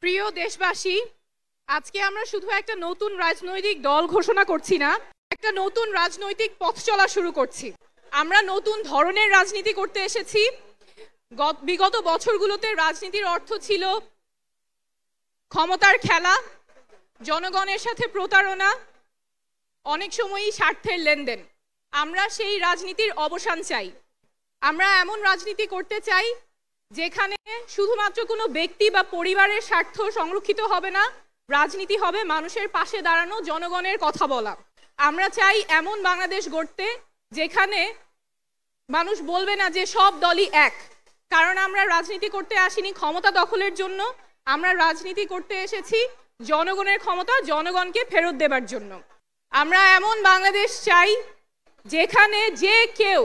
প্রিয় দেশবাসী, আজকে আমরা শুধু একটা নতুন রাজনৈতিক দল ঘোষণা করছি না, একটা নতুন রাজনৈতিক পথ চলা শুরু করছি। আমরা নতুন ধরনের রাজনীতি করতে এসেছি। বিগত বছরগুলোতে রাজনীতির অর্থ ছিল ক্ষমতার খেলা, জনগণের সাথে প্রতারণা, অনেক সময়ই স্বার্থের লেনদেন। আমরা সেই রাজনীতির অবসান চাই। আমরা এমন রাজনীতি করতে চাই যেখানে শুধুমাত্র কোনো ব্যক্তি বা পরিবারের স্বার্থ সংরক্ষিত হবে না, রাজনীতি হবে মানুষের পাশে দাঁড়ানো, জনগণের কথা বলা। আমরা চাই এমন বাংলাদেশ গড়তে যেখানে মানুষ বলবে না যে সব দলই এক, কারণ আমরা রাজনীতি করতে আসিনি ক্ষমতা দখলের জন্য। আমরা রাজনীতি করতে এসেছি জনগণের ক্ষমতা জনগণকে ফেরত দেবার জন্য। আমরা এমন বাংলাদেশ চাই যেখানে যে কেউ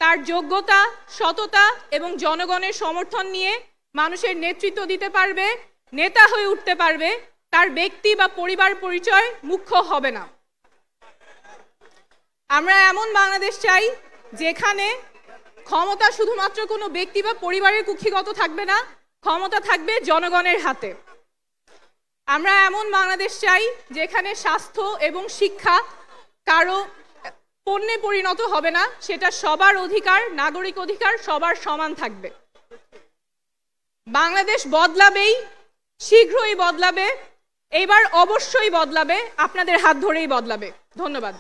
তার যোগ্যতা, সততা এবং জনগণের সমর্থন নিয়ে মানুষের নেতৃত্ব দিতে পারবে, নেতা হয়ে উঠতে পারবে, তার ব্যক্তি বা পরিবার পরিচয় মুখ্য হবে না। আমরা এমন বাংলাদেশ চাই যেখানে ক্ষমতা শুধুমাত্র কোনো ব্যক্তি বা পরিবারের কুক্ষিগত থাকবে না, ক্ষমতা থাকবে জনগণের হাতে। আমরা এমন বাংলাদেশ চাই যেখানে স্বাস্থ্য এবং শিক্ষা কারো পণ্যে পরিণত হবে না, সেটা সবার অধিকার, নাগরিক অধিকার, সবার সমান থাকবে। বাংলাদেশ বদলাবেই, শীঘ্রই বদলাবে, এবার অবশ্যই বদলাবে, আপনাদের হাত ধরেই বদলাবে। ধন্যবাদ।